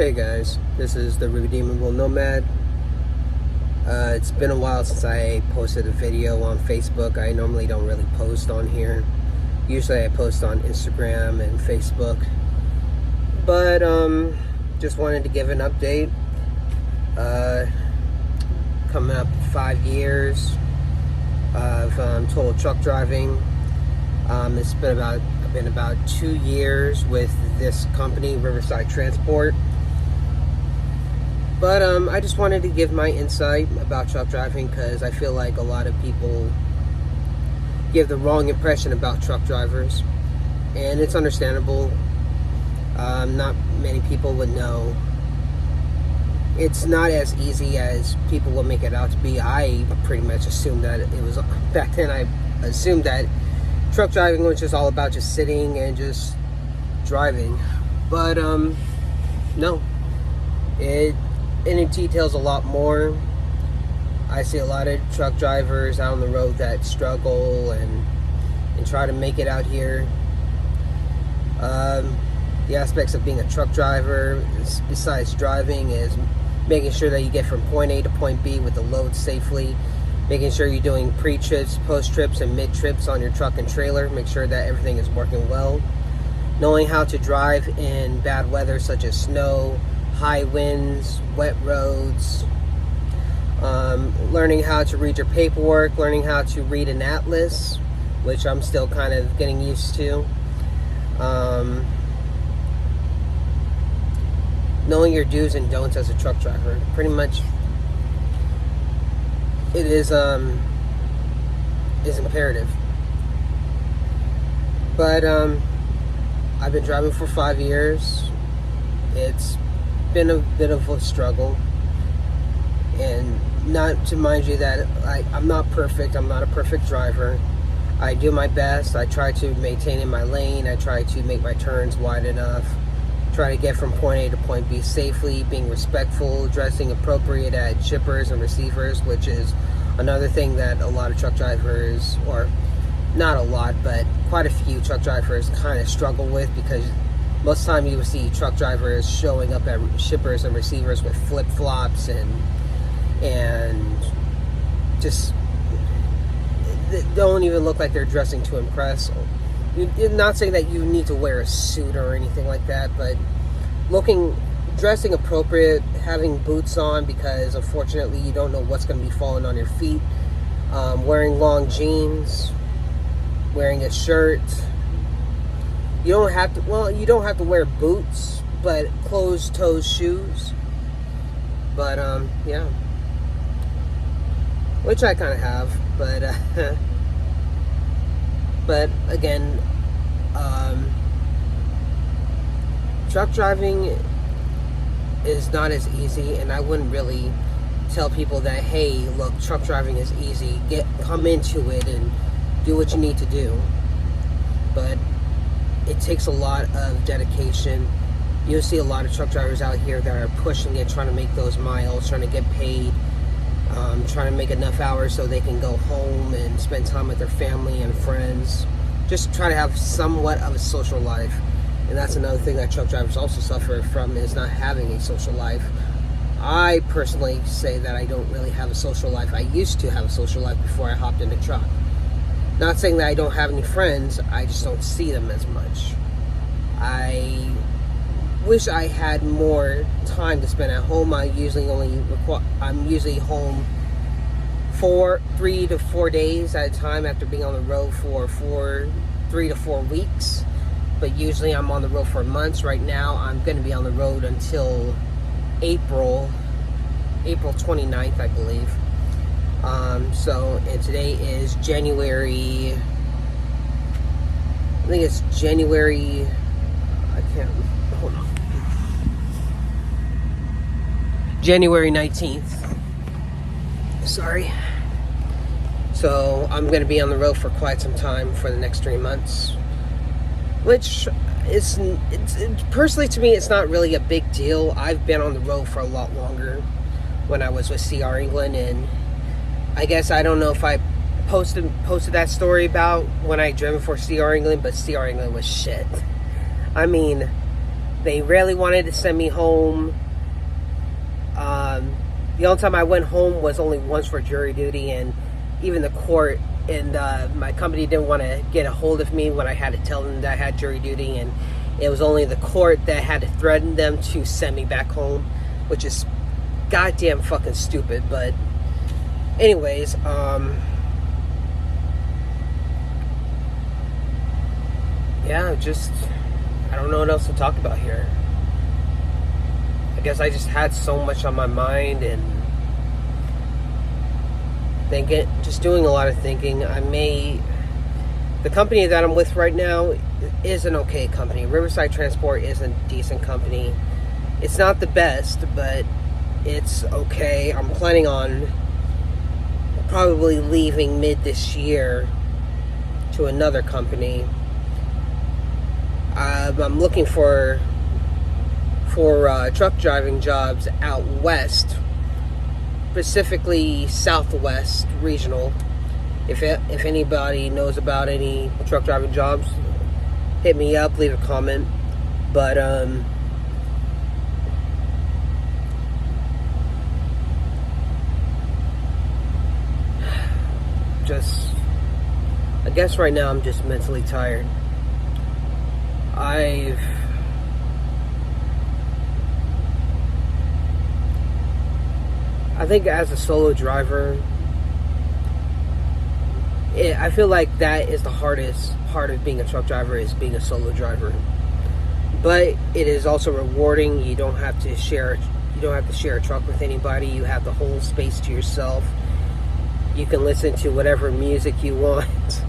Hey guys, this is the Redeemable Nomad. It's been a while since I posted a video on Facebook. I normally don't really post on here. Usually I post on Instagram and Facebook. But just wanted to give an update. Coming up 5 years of total truck driving. It's been about 2 years with this company, Riverside Transport. But I just wanted to give my insight about truck driving because I feel like a lot of people give the wrong impression about truck drivers, and it's understandable. Not many people would know. It's not as easy as people will make it out to be. I pretty much assumed that it was, back then I assumed that truck driving was just all about just sitting and just driving. But no, it details a lot more. I see a lot of truck drivers out on the road that struggle and try to make it out here. The aspects of being a truck driver, besides driving, is making sure that you get from point A to point B with the load safely, making sure you're doing pre-trips, post-trips, and mid-trips on your truck and trailer, make sure that everything is working well, knowing how to drive in bad weather such as snow, high winds, wet roads, learning how to read your paperwork, learning how to read an atlas, which I'm still kind of getting used to, knowing your do's and don'ts as a truck driver. Pretty much it is imperative. But I've been driving for 5 years. It's been a bit of a struggle, and not to mind you that I'm not perfect. I'm not a perfect driver. I do my best. I try to maintain in my lane. I try to make my turns wide enough, try to get from point A to point B safely, being respectful, dressing appropriate at shippers and receivers, which is another thing that a lot of truck drivers, or not a lot, but quite a few truck drivers kind of struggle with, because most of the time you will see truck drivers showing up at shippers and receivers with flip-flops and just don't even look like they're dressing to impress. You're not saying that you need to wear a suit or anything like that, but dressing appropriate, having boots on because unfortunately you don't know what's going to be falling on your feet, wearing long jeans, wearing a shirt. You don't have to wear boots, but closed-toe shoes. But yeah, which I kind of have. But but again, truck driving is not as easy, and I wouldn't really tell people that, hey, look, truck driving is easy. Come into it and do what you need to do. But it takes a lot of dedication. You'll see a lot of truck drivers out here that are pushing it, trying to make those miles, trying to get paid, trying to make enough hours so they can go home and spend time with their family and friends. Just try to have somewhat of a social life. And that's another thing that truck drivers also suffer from, is not having a social life. I personally say that I don't really have a social life. I used to have a social life before I hopped into truck. Not saying that I don't have any friends, I just don't see them as much. I wish I had more time to spend at home. I'm usually home 3 to 4 days at a time after being on the road for 3 to 4 weeks. But usually I'm on the road for months. Right now I'm going to be on the road until April 29th, I believe. And today is January, I think it's January, hold on. January 19th. Sorry. So I'm going to be on the road for quite some time for the next 3 months. Which it's personally, to me, it's not really a big deal. I've been on the road for a lot longer when I was with CR England, and I guess I don't know if I posted that story about when I driven for CR England, but CR England was shit. I mean, They rarely wanted to send me home. The only time I went home was only once for jury duty, and even the court and my company didn't want to get a hold of me when I had to tell them that I had jury duty, and it was only the court that had to threaten them to send me back home, which is goddamn fucking stupid. But anyways, yeah, just I don't know what else to talk about here. I guess I just had so much on my mind and just doing a lot of thinking. The company that I'm with right now is an okay company. Riverside Transport is a decent company. It's not the best, but it's okay. I'm planning on probably leaving mid this year to another company. I'm looking for truck driving jobs out west, specifically Southwest regional. If anybody knows about any truck driving jobs, hit me up, leave a comment. But I guess right now I'm just mentally tired. I think as a solo driver, I feel like that is the hardest part of being a truck driver, is being a solo driver. But it is also rewarding. You don't have to share a truck with anybody. You have the whole space to yourself. You can listen to whatever music you want.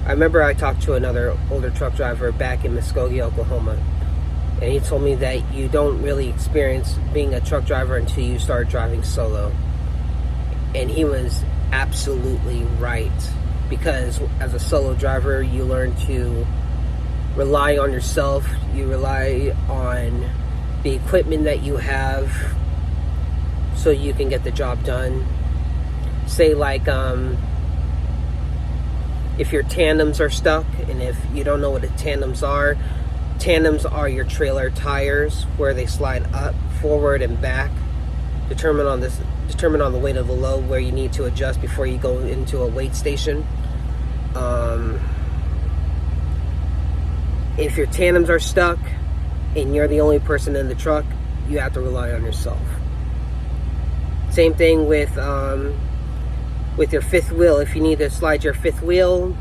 I remember I talked to another older truck driver back in Muskogee, Oklahoma, and he told me that you don't really experience being a truck driver until you start driving solo. And he was absolutely right, because as a solo driver, you learn to rely on yourself. You rely on the equipment that you have so you can get the job done. Say like if your tandems are stuck, and if you don't know what the tandems are your trailer tires, where they slide up, forward, and back, determine on the weight of the load where you need to adjust before you go into a weight station. If your tandems are stuck and you're the only person in the truck, you have to rely on yourself. Same thing with your fifth wheel. If you need to slide your fifth wheel,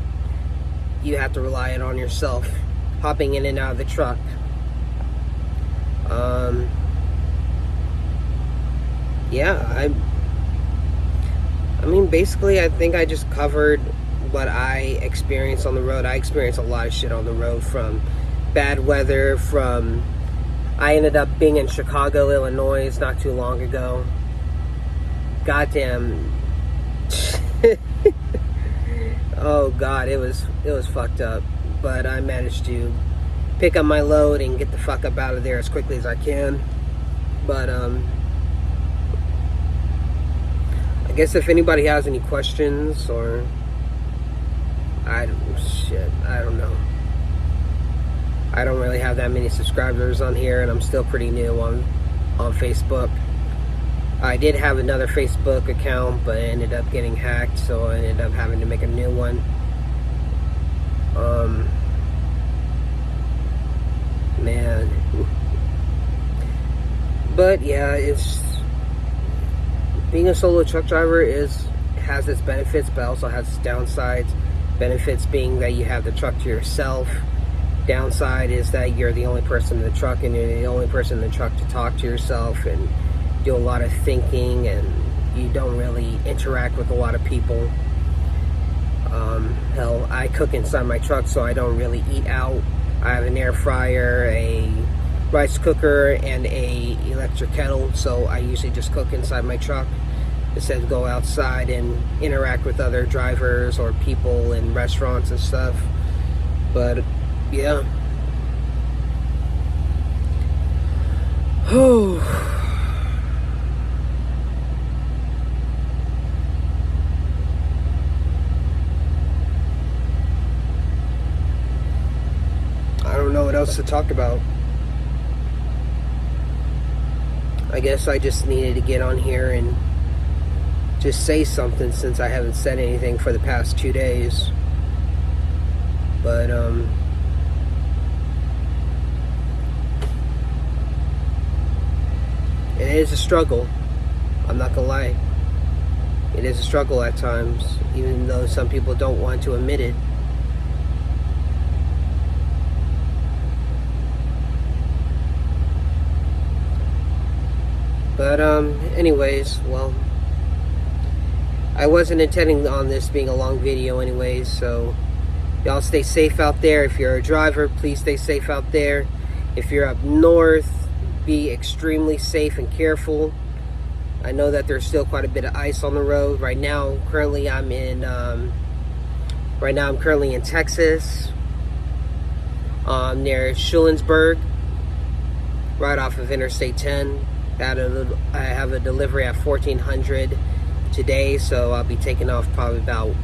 you have to rely on yourself, hopping in and out of the truck. Yeah, I mean, basically, I think I just covered what I experienced on the road. I experienced a lot of shit on the road, from bad weather, I ended up being in Chicago, Illinois not too long ago. Goddamn. Oh God, it was fucked up. But I managed to pick up my load and get the fuck up out of there as quickly as I can. But I guess if anybody has any questions, or I don't know. I don't really have that many subscribers on here, and I'm still pretty new on Facebook. I did have another Facebook account, but it ended up getting hacked, so I ended up having to make a new one. Man. But yeah, being a solo truck driver has its benefits, but also has its downsides. Benefits being that you have the truck to yourself. Downside is that you're the only person in the truck, and you're the only person in the truck to talk to yourself and do a lot of thinking, and you don't really interact with a lot of people. Hell, I cook inside my truck, so I don't really eat out. I have an air fryer, a rice cooker, and a electric kettle, so I usually just cook inside my truck instead of go outside and interact with other drivers or people in restaurants and stuff. But yeah. else to talk about. I guess I just needed to get on here and just say something, since I haven't said anything for the past 2 days. But it is a struggle. I'm not gonna lie. It is a struggle at times, even though some people don't want to admit it. But anyways, well, I wasn't intending on this being a long video anyways, so y'all stay safe out there. If you're a driver, please stay safe out there. If you're up north, be extremely safe and careful. I know that there's still quite a bit of ice on the road. Right now, currently I'm in Texas, near Schulenburg, right off of Interstate 10. I have a delivery at 1400 today, so I'll be taking off probably about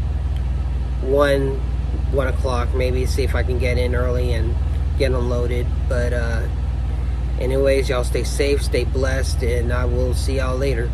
1 o'clock, maybe, see if I can get in early and get unloaded. But anyways, y'all stay safe, stay blessed, and I will see y'all later.